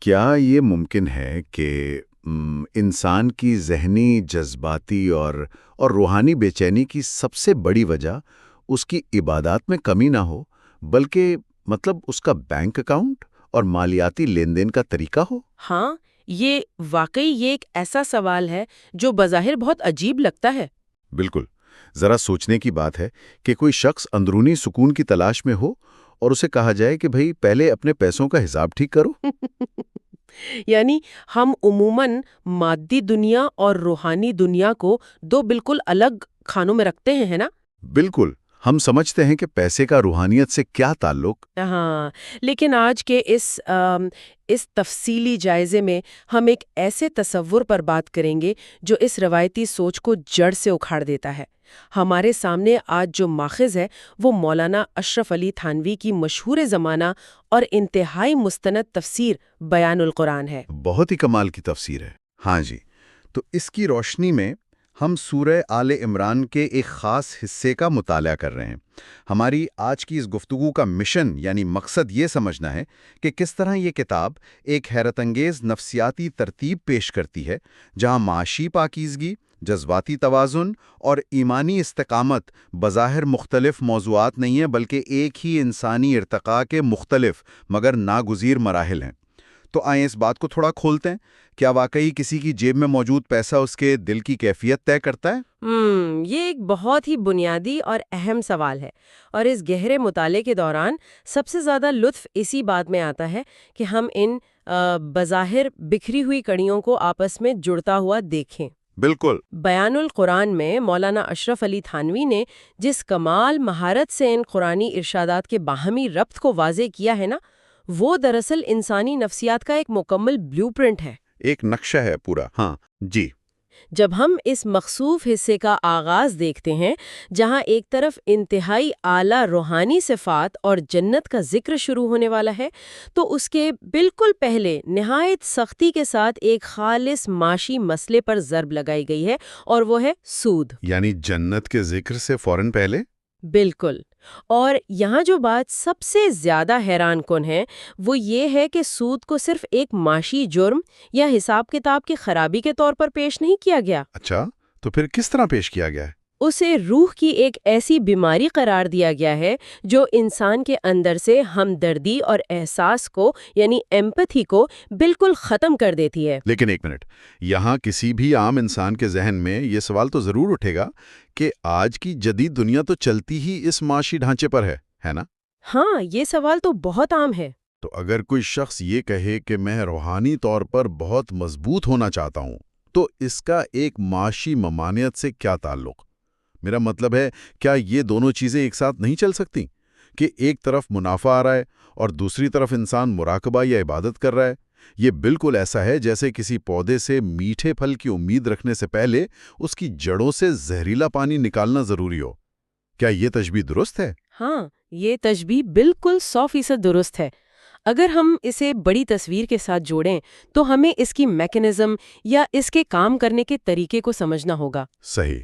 کیا یہ ممکن ہے کہ انسان کی ذہنی، جذباتی اور روحانی بے چینی کی سب سے بڑی وجہ اس کی عبادات میں کمی نہ ہو، بلکہ مطلب اس کا بینک اکاؤنٹ اور مالیاتی لین دین کا طریقہ ہو؟ ہاں، یہ ایک ایسا سوال ہے جو بظاہر بہت عجیب لگتا ہے۔ بالکل، ذرا سوچنے کی بات ہے کہ کوئی شخص اندرونی سکون کی تلاش میں ہو اور اسے کہا جائے کہ بھئی پہلے اپنے پیسوں کا حساب ٹھیک کرو۔ یعنی ہم عموماً مادی دنیا اور روحانی دنیا کو دو بالکل الگ خانوں میں رکھتے ہیں، ہے نا؟ بالکل، ہم سمجھتے ہیں کہ پیسے کا روحانیت سے کیا تعلق؟ ہاں، لیکن آج کے اس تفصیلی جائزے میں ہم ایک ایسے تصور پر بات کریں گے جو اس روایتی سوچ کو جڑ سے اکھاڑ دیتا ہے۔ ہمارے سامنے آج جو ماخذ ہے وہ مولانا اشرف علی تھانوی کی مشہور زمانہ اور انتہائی مستند تفسیر بیان القرآن ہے۔ بہت ہی کمال کی تفسیر ہے۔ ہاں جی، تو اس کی روشنی میں ہم سورہ آل عمران کے ایک خاص حصے کا مطالعہ کر رہے ہیں۔ ہماری آج کی اس گفتگو کا مشن یعنی مقصد یہ سمجھنا ہے کہ کس طرح یہ کتاب ایک حیرت انگیز نفسیاتی ترتیب پیش کرتی ہے، جہاں معاشی پاکیزگی، جذباتی توازن اور ایمانی استقامت بظاہر مختلف موضوعات نہیں ہیں، بلکہ ایک ہی انسانی ارتقاء کے مختلف مگر ناگزیر مراحل ہیں۔ تو آئیں اس بات کو تھوڑا کھولتے ہیں۔ کیا واقعی کسی کی جیب میں موجود پیسہ اس کے دل کی کیفیت طے کرتا ہے؟ یہ ایک بہت ہی بنیادی اور اہم سوال ہے، اور اس گہرے مطالعے کے دوران سب سے زیادہ لطف اسی بات میں آتا ہے کہ ہم ان بظاہر بکھری ہوئی کڑیوں کو آپس میں جڑتا ہوا دیکھیں۔ بالکل۔ بیان القرآن میں مولانا اشرف علی تھانوی نے جس کمال مہارت سے ان قرآنی ارشادات کے باہمی ربط کو واضح کیا ہے نا، وہ دراصل انسانی نفسیات کا ایک مکمل بلیو پرنٹ ہے۔ ایک نقشہ ہے پورا، ہاں جی۔ جب ہم اس مخصوص حصے کا آغاز دیکھتے ہیں جہاں ایک طرف انتہائی اعلیٰ روحانی صفات اور جنت کا ذکر شروع ہونے والا ہے، تو اس کے بالکل پہلے نہایت سختی کے ساتھ ایک خالص معاشی مسئلے پر ضرب لگائی گئی ہے، اور وہ ہے سود۔ یعنی جنت کے ذکر سے فوراً پہلے؟ بالکل۔ اور یہاں جو بات سب سے زیادہ حیران کن ہے وہ یہ ہے کہ سود کو صرف ایک معاشی جرم یا حساب کتاب کی خرابی کے طور پر پیش نہیں کیا گیا۔ اچھا، تو پھر کس طرح پیش کیا گیا ہے؟ اسے روح کی ایک ایسی بیماری قرار دیا گیا ہے جو انسان کے اندر سے ہمدردی اور احساس کو یعنی ایمپتھی کو بالکل ختم کر دیتی ہے۔ لیکن ایک منٹ، یہاں کسی بھی عام انسان کے ذہن میں یہ سوال تو ضرور اٹھے گا کہ آج کی جدید دنیا تو چلتی ہی اس معاشی ڈھانچے پر ہے نا؟ ہاں، یہ سوال تو بہت عام ہے۔ تو اگر کوئی شخص یہ کہے کہ میں روحانی طور پر بہت مضبوط ہونا چاہتا ہوں، تو اس کا ایک معاشی ممانعت سے کیا تعلق؟ میرا مطلب ہے، کیا یہ دونوں چیزیں ایک ساتھ نہیں چل سکتی کہ ایک طرف منافع آ رہا ہے اور دوسری طرف انسان مراقبہ یا عبادت کر رہا ہے؟ یہ بالکل ایسا ہے جیسے کسی پودے سے میٹھے پھل کی امید رکھنے سے پہلے اس کی جڑوں سے زہریلا پانی نکالنا ضروری ہو۔ کیا یہ تشبیہ درست ہے؟ ہاں، یہ تشبیہ بالکل 100% درست ہے۔ اگر ہم اسے بڑی تصویر کے ساتھ جوڑیں تو ہمیں اس کی میکانزم یا اس کے کام کرنے کے طریقے کو سمجھنا ہوگا۔ صحیح۔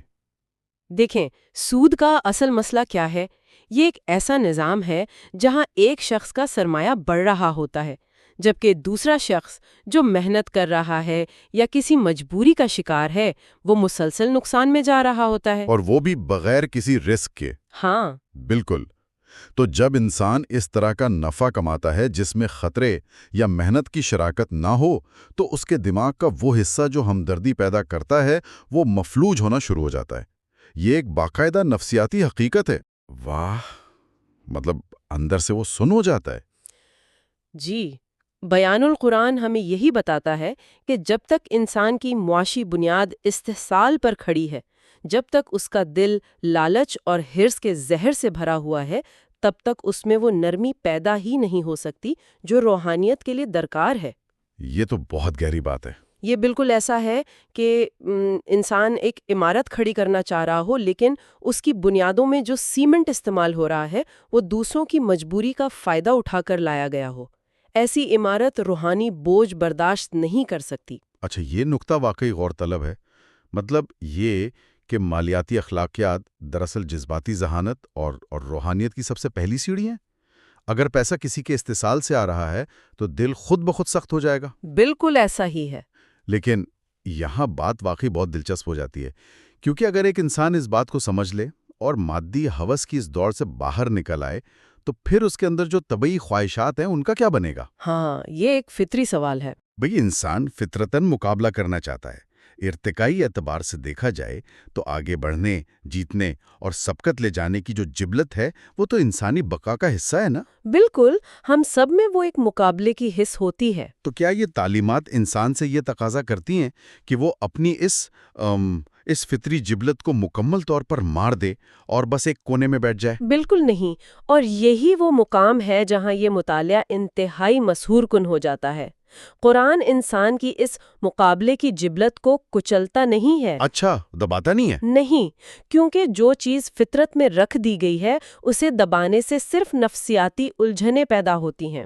دیکھیں، سود کا اصل مسئلہ کیا ہے؟ یہ ایک ایسا نظام ہے جہاں ایک شخص کا سرمایہ بڑھ رہا ہوتا ہے، جبکہ دوسرا شخص جو محنت کر رہا ہے یا کسی مجبوری کا شکار ہے وہ مسلسل نقصان میں جا رہا ہوتا ہے۔ اور وہ بھی بغیر کسی رسک کے۔ ہاں، بالکل۔ تو جب انسان اس طرح کا نفع کماتا ہے جس میں خطرے یا محنت کی شراکت نہ ہو، تو اس کے دماغ کا وہ حصہ جو ہمدردی پیدا کرتا ہے وہ مفلوج ہونا شروع ہو جاتا ہے۔ یہ ایک باقاعدہ نفسیاتی حقیقت ہے۔ واہ، مطلب اندر سے وہ سن ہو جاتا ہے۔ جی، بیان القرآن ہمیں یہی بتاتا ہے کہ جب تک انسان کی معاشی بنیاد استحصال پر کھڑی ہے، جب تک اس کا دل لالچ اور حرص کے زہر سے بھرا ہوا ہے، تب تک اس میں وہ نرمی پیدا ہی نہیں ہو سکتی جو روحانیت کے لیے درکار ہے۔ یہ تو بہت گہری بات ہے۔ یہ بالکل ایسا ہے کہ انسان ایک عمارت کھڑی کرنا چاہ رہا ہو، لیکن اس کی بنیادوں میں جو سیمنٹ استعمال ہو رہا ہے وہ دوسروں کی مجبوری کا فائدہ اٹھا کر لایا گیا ہو۔ ایسی عمارت روحانی بوجھ برداشت نہیں کر سکتی۔ اچھا، یہ نقطہ واقعی غور طلب ہے۔ مطلب یہ کہ مالیاتی اخلاقیات دراصل جذباتی ذہانت اور روحانیت کی سب سے پہلی سیڑھی ہیں۔ اگر پیسہ کسی کے استحصال سے آ رہا ہے تو دل خود بخود سخت ہو جائے گا۔ بالکل ایسا ہی ہے۔ لیکن یہاں بات واقعی بہت دلچسپ ہو جاتی ہے، کیونکہ اگر ایک انسان اس بات کو سمجھ لے اور مادی ہوس کی اس دوڑ سے باہر نکل آئے تو پھر اس کے اندر جو طبعی خواہشات ہیں ان کا کیا بنے گا؟ ہاں، یہ ایک فطری سوال ہے۔ بھئی انسان فطرتاً مقابلہ کرنا چاہتا ہے۔ ارتقائی اعتبار سے دیکھا جائے تو آگے بڑھنے، جیتنے اور سبقت لے جانے کی جو جبلت ہے وہ تو انسانی بقا کا حصہ ہے نا؟ بالکل، ہم سب میں وہ ایک مقابلے کی حس ہوتی ہے۔ تو کیا یہ تعلیمات انسان سے یہ تقاضا کرتی ہیں کہ وہ اپنی اس فطری جبلت کو مکمل طور پر مار دے اور بس ایک کونے میں بیٹھ جائے؟ بالکل نہیں، اور یہی وہ مقام ہے جہاں یہ مطالعہ انتہائی مسحور کن ہو جاتا ہے۔ قرآن انسان کی اس مقابلے کی جبلت کو کچلتا نہیں ہے۔ اچھا، دباتا نہیں ہے؟ نہیں، کیونکہ جو چیز فطرت میں رکھ دی گئی ہے اسے دبانے سے صرف نفسیاتی الجھنیں پیدا ہوتی ہیں۔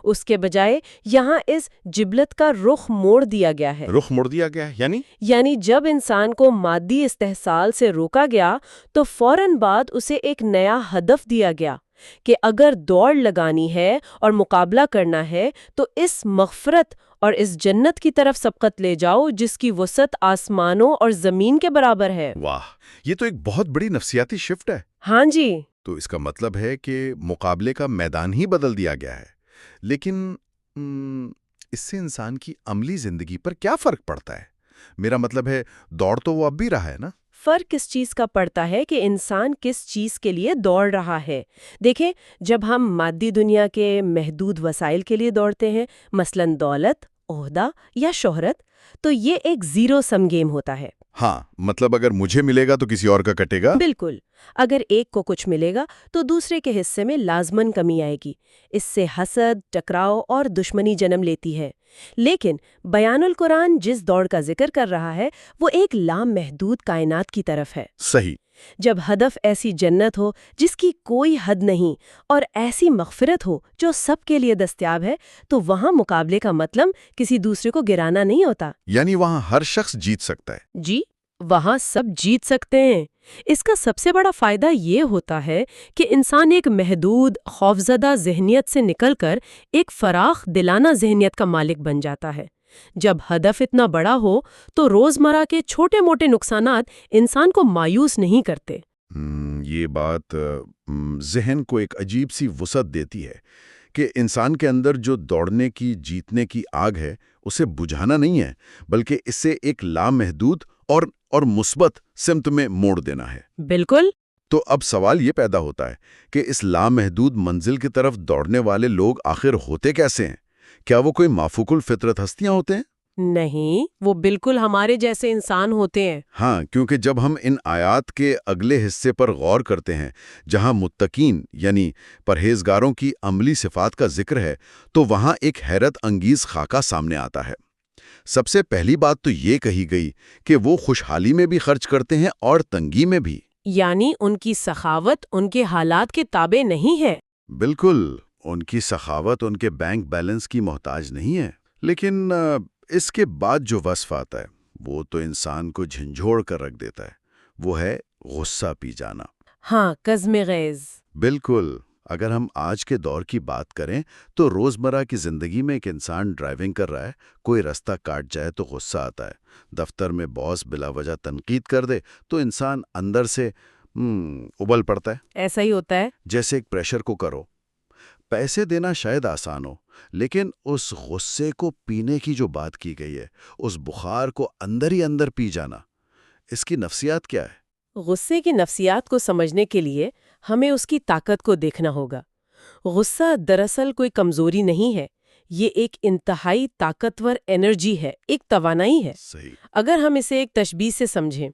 اس کے بجائے یہاں اس جبلت کا رخ موڑ دیا گیا ہے۔ رخ موڑ دیا گیا ہے یعنی جب انسان کو مادی استحصال سے روکا گیا تو فوراً بعد اسے ایک نیا ہدف دیا گیا کہ اگر دوڑ لگانی ہے اور مقابلہ کرنا ہے تو اس مغفرت اور اس جنت کی طرف سبقت لے جاؤ جس کی وسعت آسمانوں اور زمین کے برابر ہے۔ واہ، یہ تو ایک بہت بڑی نفسیاتی شفٹ ہے۔ ہاں جی۔ تو اس کا مطلب ہے کہ مقابلے کا میدان ہی بدل دیا گیا ہے۔ لیکن اس سے انسان کی عملی زندگی پر کیا فرق پڑتا ہے؟ میرا مطلب ہے دوڑ تو وہ اب بھی رہا ہے نا؟ فرق اس چیز کا پڑتا ہے کہ انسان کس چیز کے لیے دوڑ رہا ہے۔ دیکھیں، جب ہم مادی دنیا کے محدود وسائل کے لیے دوڑتے ہیں، مثلاً دولت، عہدہ یا شہرت، تو یہ ایک زیرو سم گیم ہوتا ہے۔ ہاں، مطلب اگر مجھے ملے گا تو کسی اور کا کٹے گا؟ بالکل، اگر ایک کو کچھ ملے گا تو دوسرے کے حصے میں لازماً کمی آئے گی۔ اس سے حسد، ٹکراؤ اور دشمنی جنم لیتی ہے۔ لیکن بیان القرآن جس دوڑ کا ذکر کر رہا ہے وہ ایک لامحدود کائنات کی طرف ہے۔ صحیح۔ جب ہدف ایسی جنت ہو جس کی کوئی حد نہیں اور ایسی مغفرت ہو جو سب کے لیے دستیاب ہے تو وہاں مقابلے کا مطلب کسی دوسرے کو گرانا نہیں ہوتا۔ یعنی وہاں ہر شخص جیت سکتا ہے؟ جی، وہاں سب جیت سکتے ہیں۔ اس کا سب سے بڑا فائدہ یہ ہوتا ہے کہ انسان ایک محدود، خوفزدہ ذہنیت سے نکل کر ایک فراخ دلانہ ذہنیت کا مالک بن جاتا ہے۔ جب ہدف اتنا بڑا ہو تو روزمرہ کے چھوٹے موٹے نقصانات انسان کو مایوس نہیں کرتے۔ یہ بات ذہن کو ایک عجیب سی وسعت دیتی ہے کہ انسان کے اندر جو دوڑنے کی، جیتنے کی آگ ہے اسے بجھانا نہیں ہے، بلکہ اسے ایک لامحدود اور مثبت سمت میں موڑ دینا ہے۔ بالکل۔ تو اب سوال یہ پیدا ہوتا ہے کہ اس لامحدود منزل کی طرف دوڑنے والے لوگ آخر ہوتے کیسے ہیں؟ کیا وہ کوئی مافوق الفطرت ہستیاں ہوتے ہیں؟ نہیں، وہ بالکل ہمارے جیسے انسان ہوتے ہیں۔ ہاں، کیونکہ جب ہم ان آیات کے اگلے حصے پر غور کرتے ہیں جہاں متقین یعنی پرہیزگاروں کی عملی صفات کا ذکر ہے تو وہاں ایک حیرت انگیز خاکہ سامنے آتا ہے۔ سب سے پہلی بات تو یہ کہی گئی کہ وہ خوشحالی میں بھی خرچ کرتے ہیں اور تنگی میں بھی۔ یعنی ان کی سخاوت ان کے حالات کے تابع نہیں ہے۔ بالکل، ان کی سخاوت ان کے بینک بیلنس کی محتاج نہیں ہے۔ لیکن اس کے بعد جو وصف آتا ہے وہ تو انسان کو جھنجھوڑ کر رکھ دیتا ہے، وہ ہے غصہ پی جانا۔ ہاں، کظم غیظ۔ بالکل۔ اگر ہم آج کے دور کی بات کریں تو روزمرہ کی زندگی میں ایک انسان ڈرائیونگ کر رہا ہے، کوئی رستہ کاٹ جائے تو غصہ آتا ہے، دفتر میں باس بلا وجہ تنقید کر دے تو انسان اندر سے ابل پڑتا ہے۔ ایسا ہی ہوتا ہے۔ جیسے ایک پریشر کوکر ہو، پیسے دینا شاید آسان ہو لیکن اس غصے کو پینے کی جو بات کی گئی ہے، اس بخار کو اندر ہی اندر پی جانا، اس کی نفسیات کیا ہے؟ غصے کی نفسیات کو سمجھنے کے لیے ہمیں اس کی طاقت کو دیکھنا ہوگا۔ غصہ دراصل کوئی کمزوری نہیں ہے، یہ ایک انتہائی طاقتور انرجی ہے، ایک توانائی ہے۔ صحیح۔ اگر ہم اسے ایک تشبیہ سے سمجھیں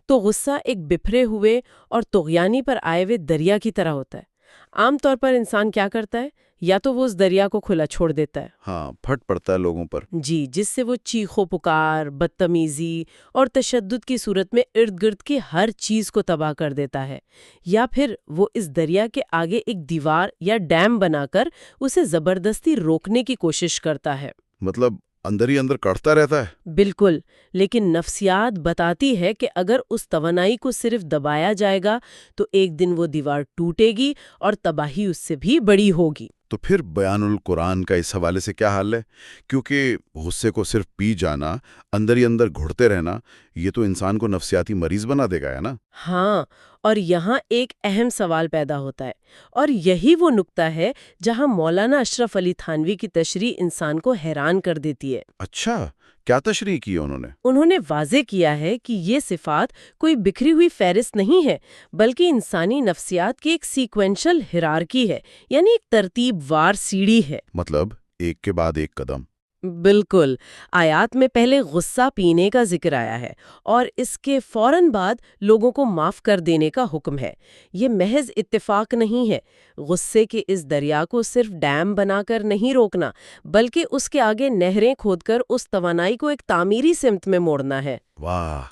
تو غصہ ایک بپھرے ہوئے اور طغیانی پر آئے ہوئے دریا کی طرح ہوتا ہے۔ عام طور پر انسان کیا کرتا ہے؟ یا تو وہ اس دریا کو کھلا چھوڑ دیتا ہے، ہاں، پھٹ پڑتا ہے لوگوں پر۔ جی، جس سے وہ چیخو پکار، بدتمیزی اور تشدد کی صورت میں ارد گرد کی ہر چیز کو تباہ کر دیتا ہے، یا پھر وہ اس دریا کے آگے ایک دیوار یا ڈیم بنا کر اسے زبردستی روکنے کی کوشش کرتا ہے۔ مطلب اندر ہی اندر کڑتا رہتا ہے۔ بالکل، لیکن نفسیات بتاتی ہے کہ اگر اس توانائی کو صرف دبایا جائے گا تو ایک دن وہ دیوار ٹوٹے گی اور تباہی اس سے بھی بڑی ہوگی۔ تو پھر بیان القرآن کا اس حوالے سے کیا حال ہے؟ کیونکہ غصے کو صرف پی جانا، اندر ہی اندر گھڑتے رہنا، یہ تو انسان کو نفسیاتی مریض بنا دے گا، ہے نا؟ ہاں، اور یہاں ایک اہم سوال پیدا ہوتا ہے، اور یہی وہ نقطہ ہے جہاں مولانا اشرف علی تھانوی کی تشریح انسان کو حیران کر دیتی ہے۔ اچھا، کیا تشریح کی انہوں نے؟ انہوں نے واضح کیا ہے کہ یہ صفات کوئی بکھری ہوئی فہرست نہیں ہے، بلکہ انسانی نفسیات کی ایک سیکوینشل ہیرارکی ہے، یعنی ایک ترتیب وار سیڑھی ہے۔ مطلب ایک کے بعد ایک قدم۔ بالکل، آیات میں پہلے غصہ پینے کا ذکر آیا ہے اور اس کے فوراً بعد لوگوں کو معاف کر دینے کا حکم ہے۔ یہ محض اتفاق نہیں ہے، غصے کے اس دریا کو صرف ڈیم بنا کر نہیں روکنا، بلکہ اس کے آگے نہریں کھود کر اس توانائی کو ایک تعمیری سمت میں موڑنا ہے۔ واہ،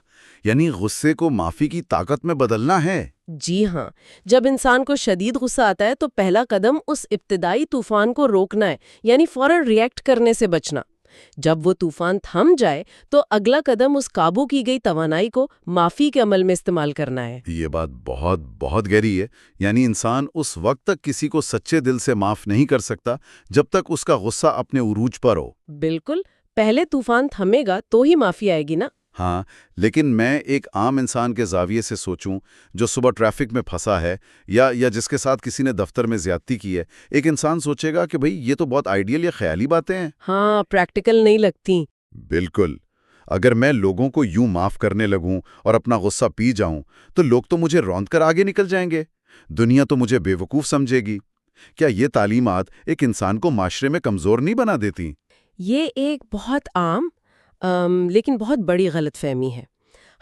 یعنی غصے کو معافی کی طاقت میں بدلنا ہے۔ جی ہاں، جب انسان کو شدید غصہ آتا ہے تو پہلا قدم اس ابتدائی طوفان کو روکنا ہے، یعنی فوراً ریئیکٹ کرنے سے بچنا۔ جب وہ طوفان تھم جائے تو اگلا قدم اس قابو کی گئی توانائی کو معافی کے عمل میں استعمال کرنا ہے۔ یہ بات بہت بہت گہری ہے، یعنی انسان اس وقت تک کسی کو سچے دل سے معاف نہیں کر سکتا جب تک اس کا غصہ اپنے عروج پر ہو۔ بالکل، پہلے طوفان تھمے گا تو ہی معافی آئے گی نا۔ ہاں، لیکن میں ایک عام انسان کے زاویے سے سوچوں جو صبح ٹریفک میں پھنسا ہے یا جس کے ساتھ کسی نے دفتر میں زیادتی کی ہے، ایک انسان سوچے گا کہ بھئی یہ تو بہت آئیڈیل یا خیالی باتیں ہیں۔ ہاں، پریکٹیکل نہیں لگتی۔ بالکل، اگر میں لوگوں کو یوں معاف کرنے لگوں اور اپنا غصہ پی جاؤں تو لوگ تو مجھے روند کر آگے نکل جائیں گے، دنیا تو مجھے بے وقوف سمجھے گی۔ کیا یہ تعلیمات ایک انسان کو معاشرے میں کمزور نہیں بنا دیتی؟ یہ ایک بہت عام لیکن بہت بڑی غلط فہمی ہے۔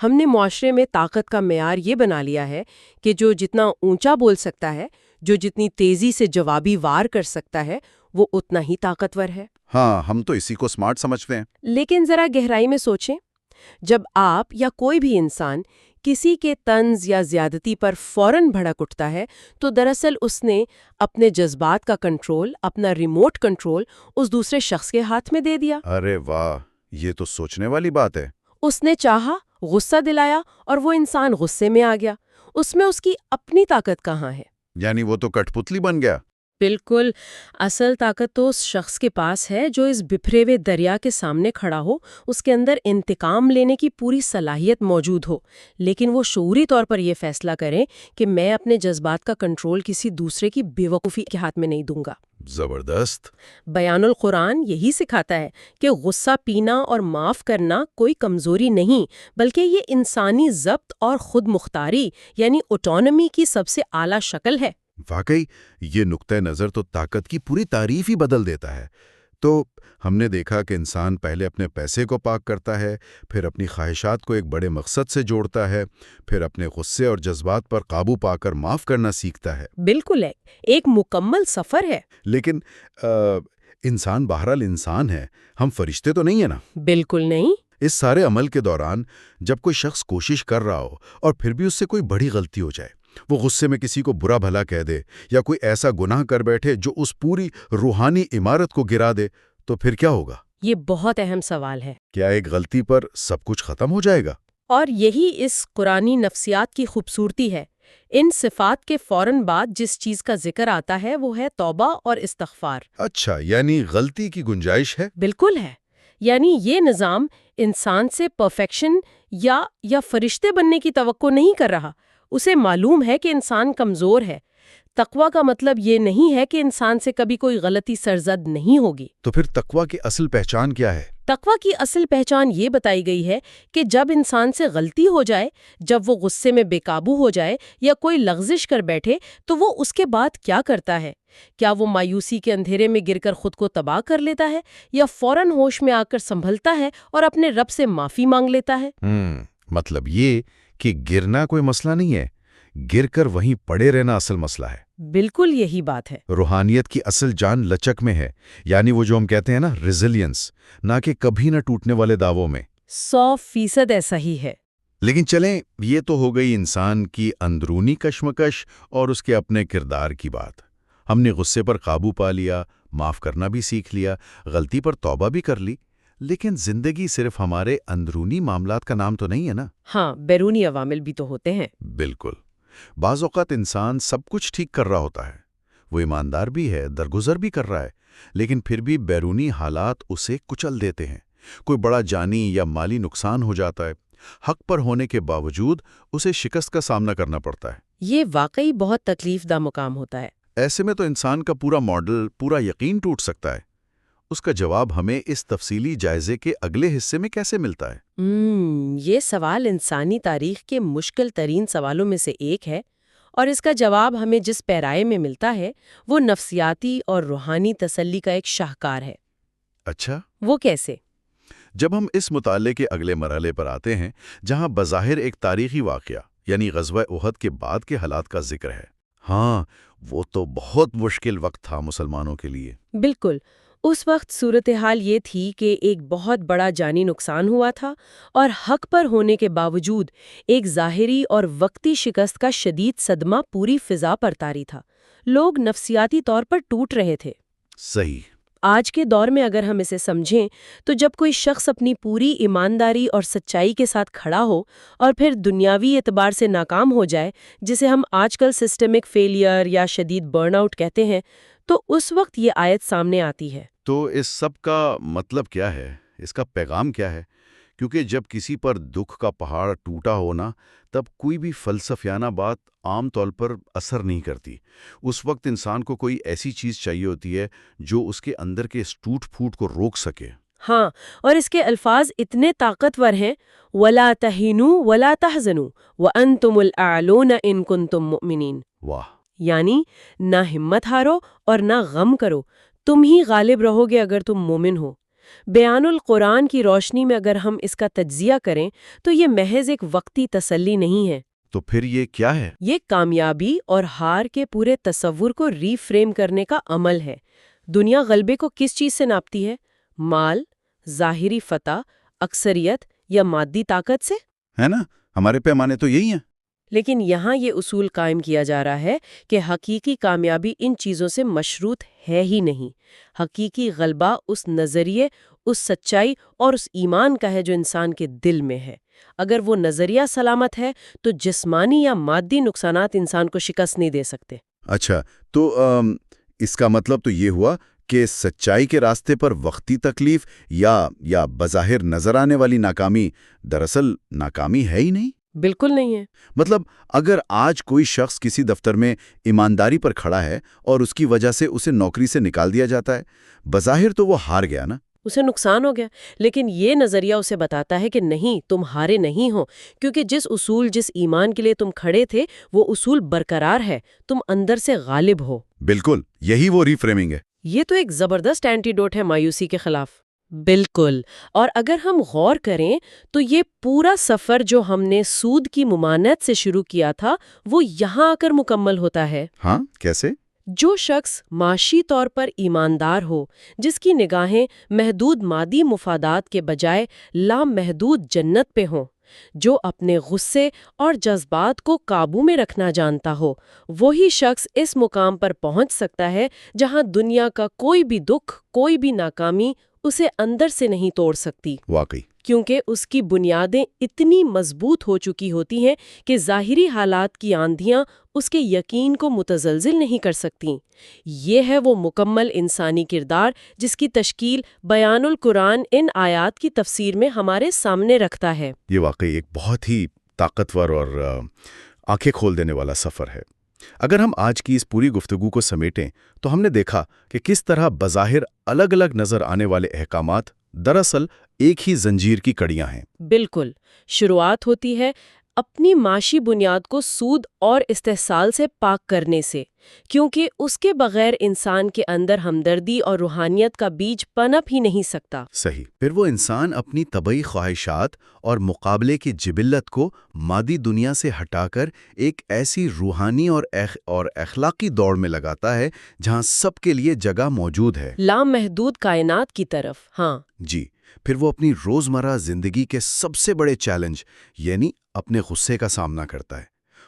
ہم نے معاشرے میں طاقت کا معیار یہ بنا لیا ہے کہ جو جتنا اونچا بول سکتا ہے، جو جتنی تیزی سے جوابی وار کر سکتا ہے، وہ اتنا ہی طاقتور ہے۔ ہاں، ہم تو اسی کو سمارٹ سمجھتے ہیں۔ لیکن ذرا گہرائی میں سوچیں، جب آپ یا کوئی بھی انسان کسی کے طنز یا زیادتی پر فوراً بھڑک اٹھتا ہے تو دراصل اس نے اپنے جذبات کا کنٹرول، اپنا ریموٹ کنٹرول اس دوسرے شخص کے ہاتھ میں دے دیا۔ ارے واہ، یہ تو سوچنے والی بات ہے۔ اس نے چاہا، غصہ دلایا اور وہ انسان غصے میں آ گیا۔ اس میں اس کی اپنی طاقت کہاں ہے؟ یعنی وہ تو کٹ پتلی بن گیا۔ بالکل، اصل طاقت تو اس شخص کے پاس ہے جو اس بکھرے ہوئے دریا کے سامنے کھڑا ہو، اس کے اندر انتقام لینے کی پوری صلاحیت موجود ہو، لیکن وہ شعوری طور پر یہ فیصلہ کرے کہ میں اپنے جذبات کا کنٹرول کسی دوسرے کی بے وقوفی کے ہاتھ میں نہیں دوں گا۔ زبردست۔ بیان القرآن یہی سکھاتا ہے کہ غصہ پینا اور معاف کرنا کوئی کمزوری نہیں، بلکہ یہ انسانی ضبط اور خود مختاری یعنی اوٹونومی کی سب سے اعلیٰ شکل ہے۔ واقعی یہ نقطہ نظر تو طاقت کی پوری تعریف ہی بدل دیتا ہے۔ تو ہم نے دیکھا کہ انسان پہلے اپنے پیسے کو پاک کرتا ہے، پھر اپنی خواہشات کو ایک بڑے مقصد سے جوڑتا ہے، پھر اپنے غصے اور جذبات پر قابو پا کر معاف کرنا سیکھتا ہے۔ بالکل ہے، ایک مکمل سفر ہے۔ لیکن انسان بہرحال انسان ہے، ہم فرشتے تو نہیں ہیں نا؟ بالکل نہیں۔ اس سارے عمل کے دوران جب کوئی شخص کوشش کر رہا ہو اور پھر بھی اس سے کوئی بڑی غلطی ہو جائے، وہ غصے میں کسی کو برا بھلا کہہ دے یا کوئی ایسا گناہ کر بیٹھے جو اس پوری روحانی عمارت کو گرا دے، تو پھر کیا ہوگا؟ یہ بہت اہم سوال ہے۔ کیا ایک غلطی پر سب کچھ ختم ہو جائے گا؟ اور یہی اس قرآنی نفسیات کی خوبصورتی ہے۔ ان صفات کے فوراً بعد جس چیز کا ذکر آتا ہے وہ ہے توبہ اور استغفار۔ اچھا، یعنی غلطی کی گنجائش ہے؟ بالکل ہے، یعنی یہ نظام انسان سے پرفیکشن یا فرشتے بننے کی توقع نہیں کر رہا۔ اسے معلوم ہے کہ انسان کمزور ہے۔ تقوی کا مطلب یہ نہیں ہے کہ انسان سے کبھی کوئی غلطی سرزد نہیں ہوگی۔ تو پھر تقوی کی اصل پہچان کیا ہے؟ تقوی کی اصل پہچان یہ بتائی گئی ہے کہ جب انسان سے غلطی ہو جائے، جب وہ غصے میں بے قابو ہو جائے یا کوئی لغزش کر بیٹھے تو وہ اس کے بعد کیا کرتا ہے؟ کیا وہ مایوسی کے اندھیرے میں گر کر خود کو تباہ کر لیتا ہے یا فوراً ہوش میں آ کر سنبھلتا ہے اور اپنے رب سے معافی مانگ لیتا ہے؟ مطلب یہ کہ گرنا کوئی مسئلہ نہیں ہے، گر کر وہیں پڑے رہنا اصل مسئلہ ہے۔ بالکل یہی بات ہے۔ روحانیت کی اصل جان لچک میں ہے، یعنی وہ جو ہم کہتے ہیں نا ریزیلینس، نہ کہ کبھی نہ ٹوٹنے والے دعووں میں۔ 100% ایسا ہی ہے۔ لیکن چلیں، یہ تو ہو گئی انسان کی اندرونی کشمکش اور اس کے اپنے کردار کی بات۔ ہم نے غصے پر قابو پا لیا، معاف کرنا بھی سیکھ لیا، غلطی پر توبہ بھی کر لی، لیکن زندگی صرف ہمارے اندرونی معاملات کا نام تو نہیں ہے نا؟ ہاں، بیرونی عوامل بھی تو ہوتے ہیں۔ بالکل۔ بعض اوقات انسان سب کچھ ٹھیک کر رہا ہوتا ہے، وہ ایماندار بھی ہے، درگزر بھی کر رہا ہے، لیکن پھر بھی بیرونی حالات اسے کچل دیتے ہیں۔ کوئی بڑا جانی یا مالی نقصان ہو جاتا ہے، حق پر ہونے کے باوجود اسے شکست کا سامنا کرنا پڑتا ہے۔ یہ واقعی بہت تکلیف دہ مقام ہوتا ہے۔ ایسے میں تو انسان کا پورا ماڈل، پورا یقین ٹوٹ سکتا ہے۔ اس کا جواب ہمیں اس تفصیلی جائزے کے اگلے حصے میں کیسے ملتا ہے؟ یہ سوال انسانی تاریخ کے مشکل ترین سوالوں میں سے ایک ہے، اور اس کا جواب ہمیں جس پیرائے میں ملتا ہے وہ نفسیاتی اور روحانی تسلی کا ایک شاہکار ہے۔ اچھا، وہ کیسے؟ جب ہم اس مطالعے کے اگلے مرحلے پر آتے ہیں، جہاں بظاہر ایک تاریخی واقعہ یعنی غزوہ احد کے بعد کے حالات کا ذکر ہے، ہاں، وہ تو بہت مشکل وقت تھا مسلمانوں کے لیے۔ بالکل، اس وقت صورتحال یہ تھی کہ ایک بہت بڑا جانی نقصان ہوا تھا، اور حق پر ہونے کے باوجود ایک ظاہری اور وقتی شکست کا شدید صدمہ پوری فضا پر طاری تھا۔ لوگ نفسیاتی طور پر ٹوٹ رہے تھے۔ صحیح۔ آج کے دور میں اگر ہم اسے سمجھیں تو جب کوئی شخص اپنی پوری ایمانداری اور سچائی کے ساتھ کھڑا ہو اور پھر دنیاوی اعتبار سے ناکام ہو جائے، جسے ہم آج کل سسٹمک فیلئر یا شدید برن آؤٹ کہتے ہیں، تو اس وقت یہ آیت سامنے آتی ہے۔ تو اس سب کا مطلب کیا ہے؟ اس کا پیغام کیا ہے؟ کیونکہ جب کسی پر دکھ کا پہاڑ ٹوٹا ہونا، تب کوئی بھی فلسفیانہ بات عام طور پر اثر نہیں کرتی۔ اس وقت انسان کو کوئی ایسی چیز چاہیے ہوتی ہے جو اس کے اندر کے اس ٹوٹ پھوٹ کو روک سکے۔ ہاں، اور اس کے الفاظ اتنے طاقتور ہیں، وَلَا تَهِنُوا وَلَا تَحْزَنُوا وَأَنْتُمُ الْأَعْلَوْنَ إِن كُنتُم مُؤْمِنِينَ۔ واہ! یعنی نہ ہمت ہارو اور نہ غم کرو، تم ہی غالب رہو گے اگر تم مومن ہو۔ بیان القرآن کی روشنی میں اگر ہم اس کا تجزیہ کریں تو یہ محض ایک وقتی تسلی نہیں ہے۔ تو پھر یہ کیا ہے؟ یہ کامیابی اور ہار کے پورے تصور کو ری فریم کرنے کا عمل ہے۔ دنیا غلبے کو کس چیز سے ناپتی ہے؟ مال، ظاہری فتح، اکثریت یا مادی طاقت سے؟ ہے نا، ہمارے پیمانے تو یہی ہیں۔ لیکن یہاں یہ اصول قائم کیا جا رہا ہے کہ حقیقی کامیابی ان چیزوں سے مشروط ہے ہی نہیں۔ حقیقی غلبہ اس نظریے، اس سچائی اور اس ایمان کا ہے جو انسان کے دل میں ہے۔ اگر وہ نظریہ سلامت ہے تو جسمانی یا مادی نقصانات انسان کو شکست نہیں دے سکتے۔ اچھا، تو اس کا مطلب تو یہ ہوا کہ سچائی کے راستے پر وقتی تکلیف یا بظاہر نظر آنے والی ناکامی دراصل ناکامی ہے ہی نہیں؟ بالکل نہیں ہے۔ مطلب اگر آج کوئی شخص کسی دفتر میں ایمانداری پر کھڑا ہے اور اس کی وجہ سے اسے نوکری سے نکال دیا جاتا ہے، بظاہر تو وہ ہار گیا نا، اسے نقصان ہو گیا، لیکن یہ نظریہ اسے بتاتا ہے کہ نہیں، تم ہارے نہیں ہو، کیونکہ جس ایمان کے لیے تم کھڑے تھے وہ اصول برقرار ہے، تم اندر سے غالب ہو۔ بالکل، یہی وہ ری فریمنگ ہے۔ یہ تو ایک زبردست اینٹیڈوٹ ہے مایوسی کے خلاف۔ بالکل، اور اگر ہم غور کریں تو یہ پورا سفر جو ہم نے سود کی ممانعت سے شروع کیا تھا وہ یہاں آ کر مکمل ہوتا ہے۔ ہاں، کیسے؟ جو شخص معاشی طور پر ایماندار ہو، جس کی نگاہیں محدود مادی مفادات کے بجائے لامحدود جنت پہ ہوں، جو اپنے غصے اور جذبات کو قابو میں رکھنا جانتا ہو، وہی شخص اس مقام پر پہنچ سکتا ہے جہاں دنیا کا کوئی بھی دکھ، کوئی بھی ناکامی اسے اندر سے نہیں توڑ سکتی۔ واقعی، کیونکہ اس کی بنیادیں اتنی مضبوط ہو چکی ہوتی ہیں کہ ظاہری حالات کی آندھیاں اس کے یقین کو متزلزل نہیں کر سکتیں۔ یہ ہے وہ مکمل انسانی کردار جس کی تشکیل بیان القرآن ان آیات کی تفسیر میں ہمارے سامنے رکھتا ہے۔ یہ واقعی ایک بہت ہی طاقتور اور آنکھیں کھول دینے والا سفر ہے۔ اگر ہم آج کی اس پوری گفتگو کو سمیٹیں تو ہم نے دیکھا کہ کس طرح بظاہر الگ الگ نظر آنے والے احکامات دراصل ایک ہی زنجیر کی کڑیاں ہیں۔ بالکل، شروعات ہوتی ہے اپنی معاشی بنیاد کو سود اور استحصال سے پاک کرنے سے، کیونکہ اس کے بغیر انسان کے اندر ہمدردی اور روحانیت کا بیج پنپ ہی نہیں سکتا۔ صحیح۔ پھر وہ انسان اپنی طبعی خواہشات اور مقابلے کی جبلت کو مادی دنیا سے ہٹا کر ایک ایسی روحانی اور اخلاقی دوڑ میں لگاتا ہے جہاں سب کے لیے جگہ موجود ہے، لامحدود کائنات کی طرف۔ ہاں جی۔ پھر وہ اپنی روزمرہ زندگی کے سب سے بڑے چیلنج یعنی اپنے غصے کا سامنا کرتا ہے۔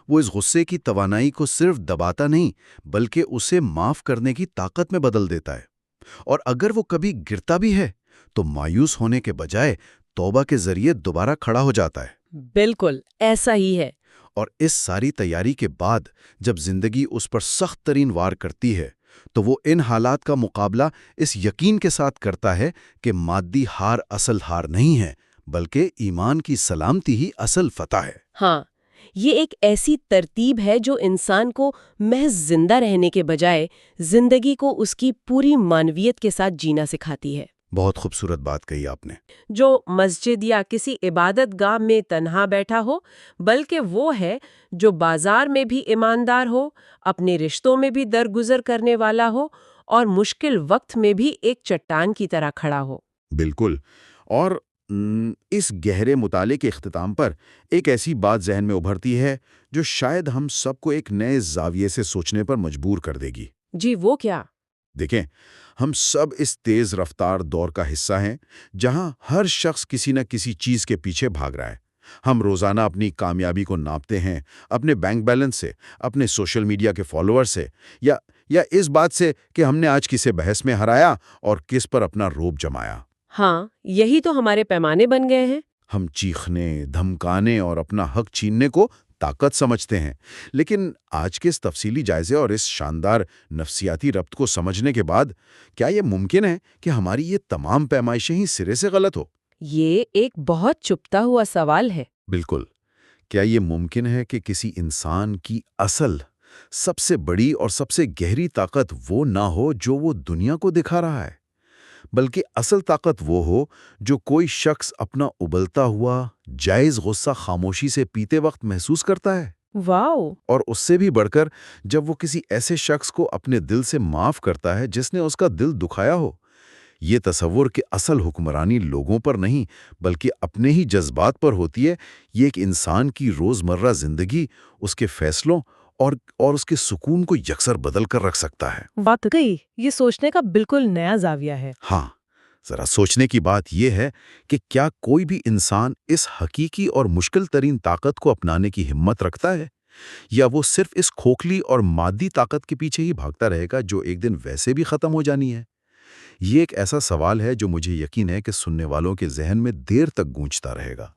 وہ اس غصے کی توانائی کو صرف دباتا نہیں بلکہ اسے معاف کرنے کی طاقت میں بدل دیتا ہے، اور اگر وہ کبھی گرتا بھی ہے تو مایوس ہونے کے بجائے توبہ کے ذریعے دوبارہ کھڑا ہو جاتا ہے۔ بالکل ایسا ہی ہے۔ اور اس ساری تیاری کے بعد جب زندگی اس پر سخت ترین وار کرتی ہے تو وہ ان حالات کا مقابلہ اس یقین کے ساتھ کرتا ہے کہ مادی ہار اصل ہار نہیں ہے، بلکہ ایمان کی سلامتی ہی اصل فتح ہے۔ ہاں، یہ ایک ایسی ترتیب ہے جو انسان کو محض زندہ رہنے کے بجائے زندگی کو اس کی پوری معنویت کے ساتھ جینا سکھاتی ہے۔ بہت خوبصورت بات کہی آپ نے۔ جو مسجد یا کسی عبادت گاہ میں تنہا بیٹھا ہو، بلکہ وہ ہے جو بازار میں بھی ایماندار ہو، اپنے رشتوں میں بھی درگزر کرنے والا ہو اور مشکل وقت میں بھی ایک چٹان کی طرح کھڑا ہو۔ بالکل۔ اور اس گہرے مطالعے کے اختتام پر ایک ایسی بات ذہن میں ابھرتی ہے جو شاید ہم سب کو ایک نئے زاویے سے سوچنے پر مجبور کر دے گی۔ جی وہ کیا؟ دیکھیں، ہم سب اس تیز رفتار دور کا حصہ ہیں جہاں ہر شخص کسی نہ کسی چیز کے پیچھے بھاگ رہا ہے۔ ہم روزانہ اپنی کامیابی کو ناپتے ہیں اپنے بینک بیلنس سے، اپنے سوشل میڈیا کے فالوور سے، یا اس بات سے کہ ہم نے آج کسے بحث میں ہرایا اور کس پر اپنا روب جمایا۔ ہاں، یہی تو ہمارے پیمانے بن گئے ہیں۔ ہم چیخنے، دھمکانے اور اپنا حق چھیننے کو طاقت سمجھتے ہیں، لیکن آج کے اس تفصیلی جائزے اور اس شاندار نفسیاتی ربط کو سمجھنے کے بعد کیا یہ ممکن ہے کہ ہماری یہ تمام پیمائشیں ہی سرے سے غلط ہو؟ یہ ایک بہت چھپتا ہوا سوال ہے۔ بالکل۔ کیا یہ ممکن ہے کہ کسی انسان کی اصل، سب سے بڑی اور سب سے گہری طاقت وہ نہ ہو جو وہ دنیا کو دکھا رہا ہے، بلکہ اصل طاقت وہ ہو جو کوئی شخص اپنا ابلتا ہوا جائز غصہ خاموشی سے پیتے وقت محسوس کرتا ہے؟ واو! اور اس سے بھی بڑھ کر جب وہ کسی ایسے شخص کو اپنے دل سے معاف کرتا ہے جس نے اس کا دل دکھایا ہو۔ یہ تصور کہ اصل حکمرانی لوگوں پر نہیں بلکہ اپنے ہی جذبات پر ہوتی ہے، یہ ایک انسان کی روزمرہ زندگی، اس کے فیصلوں اور اس کے سکون کو یکسر بدل کر رکھ سکتا ہے۔ واقعی یہ سوچنے کا بالکل نیا زاویہ ہے۔ ہاں، ذرا سوچنے کی بات یہ ہے کہ کیا کوئی بھی انسان اس حقیقی اور مشکل ترین طاقت کو اپنانے کی ہمت رکھتا ہے، یا وہ صرف اس کھوکھلی اور مادی طاقت کے پیچھے ہی بھاگتا رہے گا جو ایک دن ویسے بھی ختم ہو جانی ہے؟ یہ ایک ایسا سوال ہے جو مجھے یقین ہے کہ سننے والوں کے ذہن میں دیر تک گونجتا رہے گا۔